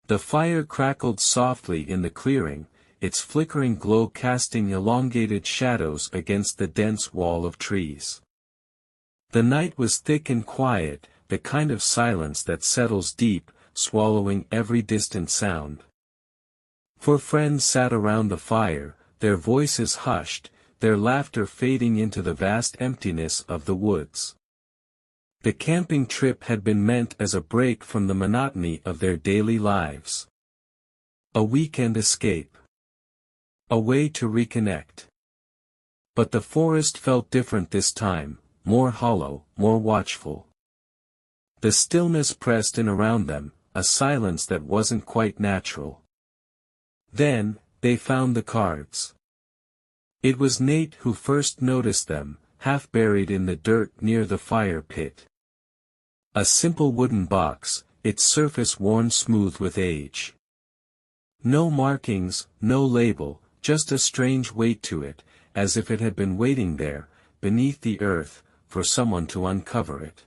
The fire crackled softly in the clearing, its flickering glow casting elongated shadows against the dense wall of trees. The night was thick and quiet, the kind of silence that settles deep, swallowing every distant sound. Four friends sat around the fire, their voices hushed, their laughter fading into the vast emptiness of the woods. The camping trip had been meant as a break from the monotony of their daily lives. A weekend escape. A way to reconnect. But the forest felt different this time, more hollow, more watchful. The stillness pressed in around them, a silence that wasn't quite natural. Then, they found the cards. It was Nate who first noticed them, half buried in the dirt near the fire pit. A simple wooden box, its surface worn smooth with age. No markings, no label, just a strange weight to it, as if it had been waiting there, beneath the earth, for someone to uncover it.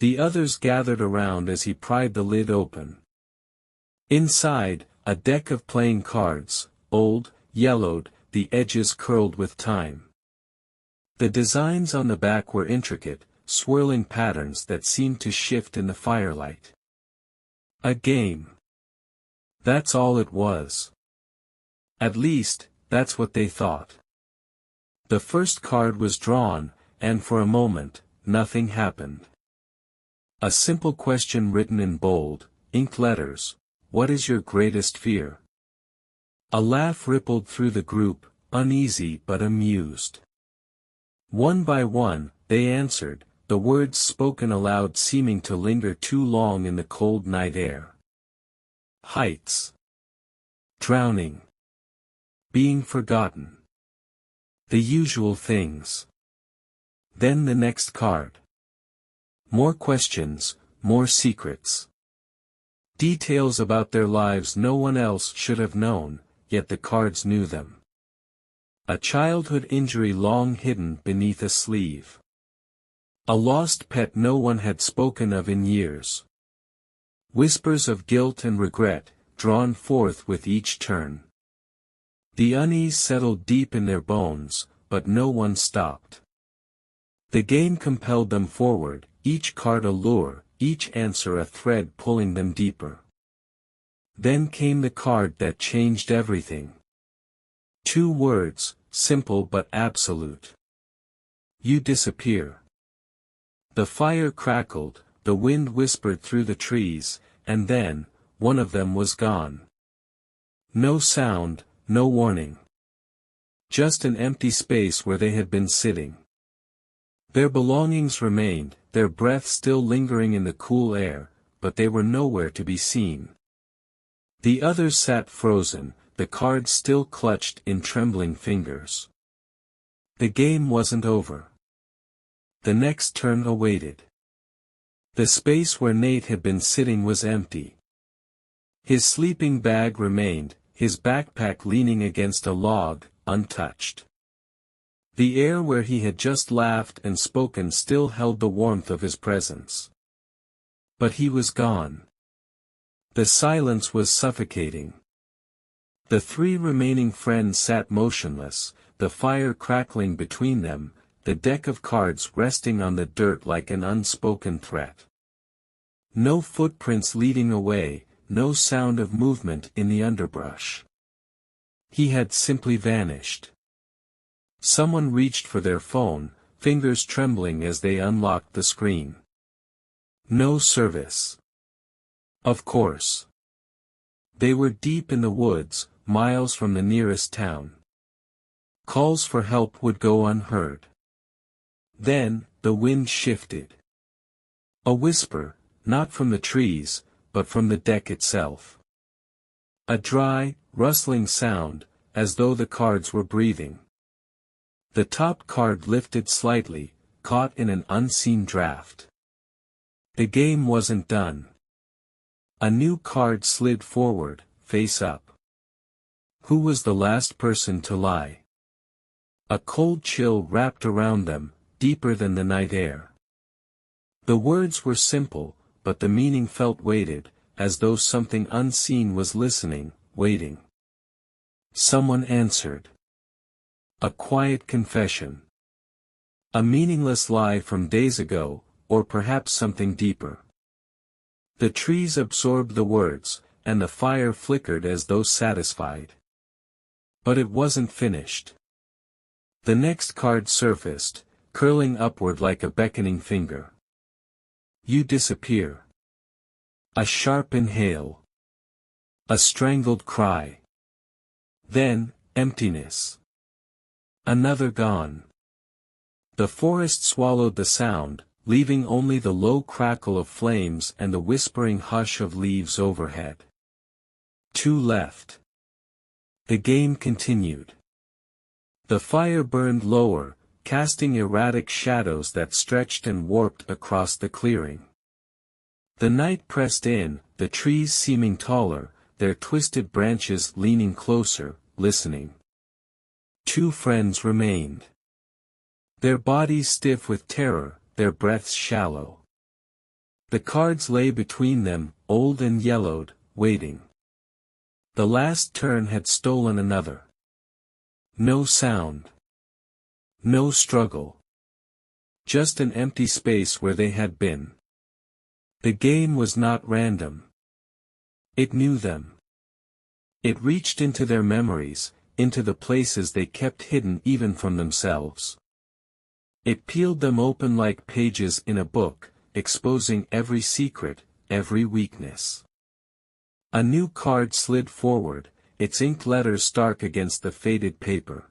The others gathered around as he pried the lid open. Inside, a deck of playing cards, old, yellowed, the edges curled with time. The designs on the back were intricate, swirling patterns that seemed to shift in the firelight. A game. That's all it was. At least, that's what they thought. The first card was drawn, and for a moment, nothing happened. A simple question written in bold, inked letters: what is your greatest fear? A laugh rippled through the group, uneasy but amused. One by one, they answered, the words spoken aloud seeming to linger too long in the cold night air. Heights. Drowning. Being forgotten. The usual things. Then the next card. More questions, more secrets. Details about their lives no one else should have known, yet the cards knew them. A childhood injury long hidden beneath a sleeve. A lost pet no one had spoken of in years. Whispers of guilt and regret, drawn forth with each turn. The unease settled deep in their bones, but no one stopped. The game compelled them forward, each card a lure, each answer a thread pulling them deeper. Then came the card that changed everything. 2 words, simple but absolute. You disappear. The fire crackled, the wind whispered through the trees, and then, one of them was gone. No sound, no warning. Just an empty space where they had been sitting. Their belongings remained, their breath still lingering in the cool air, but they were nowhere to be seen. The others sat frozen, the cards still clutched in trembling fingers. The game wasn't over. The next turn awaited. The space where Nate had been sitting was empty. His sleeping bag remained, his backpack leaning against a log, untouched. The air where he had just laughed and spoken still held the warmth of his presence. But he was gone. The silence was suffocating. The 3 remaining friends sat motionless, the fire crackling between them, the deck of cards resting on the dirt like an unspoken threat. No footprints leading away, no sound of movement in the underbrush. He had simply vanished. Someone reached for their phone, fingers trembling as they unlocked the screen. No service. Of course. They were deep in the woods, miles from the nearest town. Calls for help would go unheard. Then, the wind shifted. A whisper, not from the trees, but from the deck itself. A dry, rustling sound, as though the cards were breathing. The top card lifted slightly, caught in an unseen draft. The game wasn't done. A new card slid forward, face up. Who was the last person to lie? A cold chill wrapped around them, deeper than the night air. The words were simple, but the meaning felt weighted, as though something unseen was listening, waiting. Someone answered. A quiet confession. A meaningless lie from days ago, or perhaps something deeper. The trees absorbed the words, and the fire flickered as though satisfied. But it wasn't finished. The next card surfaced, curling upward like a beckoning finger. You disappear. A sharp inhale. A strangled cry. Then, emptiness. Another gone. The forest swallowed the sound, leaving only the low crackle of flames and the whispering hush of leaves overhead. Two left. The game continued. The fire burned lower, casting erratic shadows that stretched and warped across the clearing. The night pressed in, the trees seeming taller, their twisted branches leaning closer, listening. Two friends remained. Their bodies stiff with terror, their breaths shallow. The cards lay between them, old and yellowed, waiting. The last turn had stolen another. No sound. No struggle. Just an empty space where they had been. The game was not random. It knew them. It reached into their memories, into the places they kept hidden even from themselves. It peeled them open like pages in a book, exposing every secret, every weakness. A new card slid forward, its inked letters stark against the faded paper.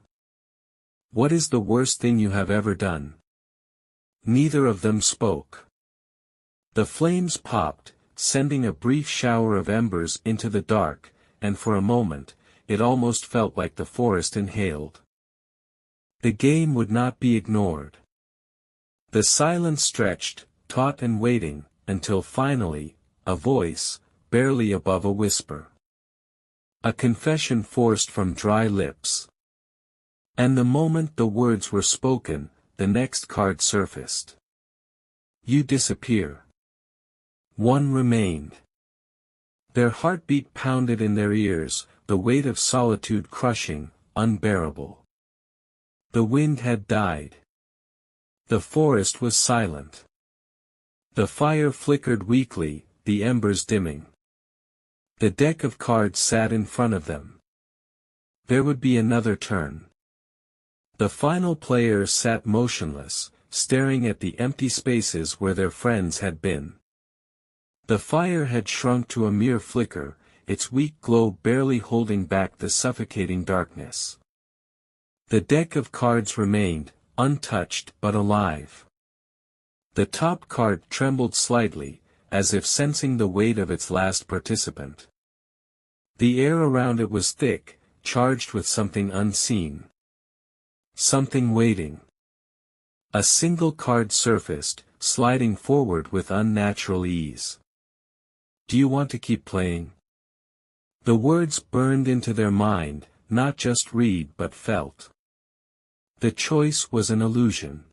What is the worst thing you have ever done? Neither of them spoke. The flames popped, sending a brief shower of embers into the dark, and for a moment, it almost felt like the forest inhaled. The game would not be ignored. The silence stretched, taut and waiting, until finally, a voice, barely above a whisper. A confession forced from dry lips. And the moment the words were spoken, the next card surfaced. You disappear. One remained. Their heartbeat pounded in their ears, the weight of solitude crushing, unbearable. The wind had died. The forest was silent. The fire flickered weakly, the embers dimming. The deck of cards sat in front of them. There would be another turn. The final player sat motionless, staring at the empty spaces where their friends had been. The fire had shrunk to a mere flicker, its weak glow barely holding back the suffocating darkness. The deck of cards remained, untouched but alive. The top card trembled slightly, as if sensing the weight of its last participant. The air around it was thick, charged with something unseen. Something waiting. A single card surfaced, sliding forward with unnatural ease. Do you want to keep playing? The words burned into their mind, not just read but felt. The choice was an illusion.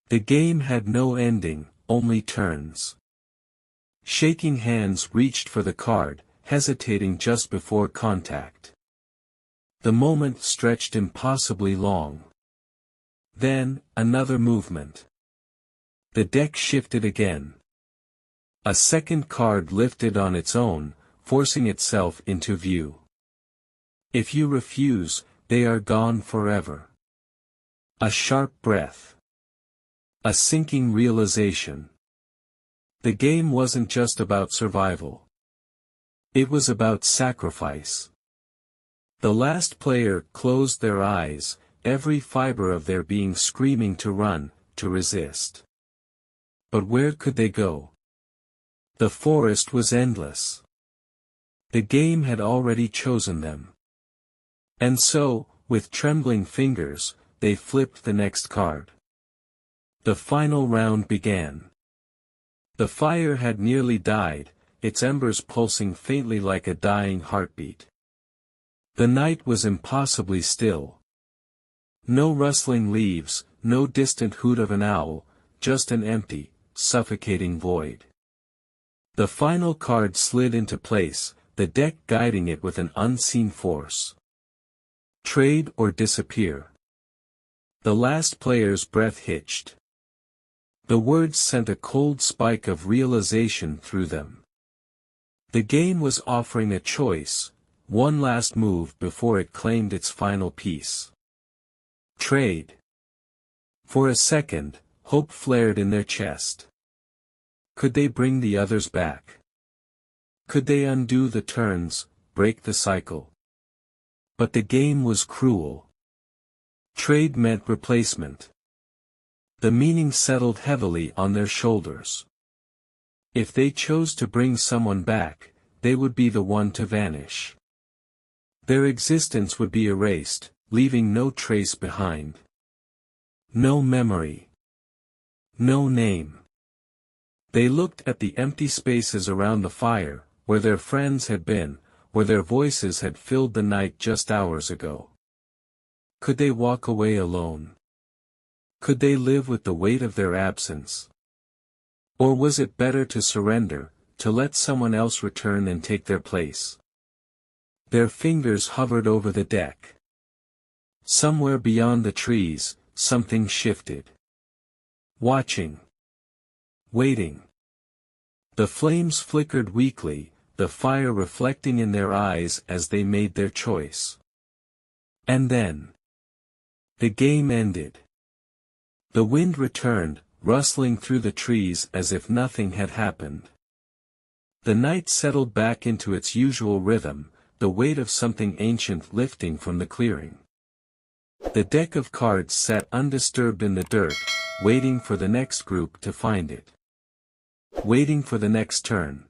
The game had no ending, only turns. Shaking hands reached for the card, hesitating just before contact. The moment stretched impossibly long. Then, another movement. The deck shifted again. A second card lifted on its own, forcing itself into view. If you refuse, they are gone forever. A sharp breath. A sinking realization. The game wasn't just about survival. It was about sacrifice. The last player closed their eyes, every fiber of their being screaming to run, to resist. But where could they go? The forest was endless. The game had already chosen them. And so, with trembling fingers, they flipped the next card. The final round began. The fire had nearly died, its embers pulsing faintly like a dying heartbeat. The night was impossibly still. No rustling leaves, no distant hoot of an owl, just an empty, suffocating void. The final card slid into place, the deck guiding it with an unseen force. Trade or disappear. The last player's breath hitched. The words sent a cold spike of realization through them. The game was offering a choice, one last move before it claimed its final piece. Trade. For a second, hope flared in their chest. Could they bring the others back? Could they undo the turns, break the cycle? But the game was cruel. Trade meant replacement. The meaning settled heavily on their shoulders. If they chose to bring someone back, they would be the one to vanish. Their existence would be erased, leaving no trace behind. No memory. No name. They looked at the empty spaces around the fire, where their friends had been, where their voices had filled the night just hours ago. Could they walk away alone? Could they live with the weight of their absence? Or was it better to surrender, to let someone else return and take their place? Their fingers hovered over the deck. Somewhere beyond the trees, something shifted. Watching. Waiting. The flames flickered weakly, the fire reflecting in their eyes as they made their choice. And then the game ended. The wind returned, rustling through the trees as if nothing had happened. The night settled back into its usual rhythm, the weight of something ancient lifting from the clearing. The deck of cards sat undisturbed in the dirt, waiting for the next group to find it. Waiting for the next turn.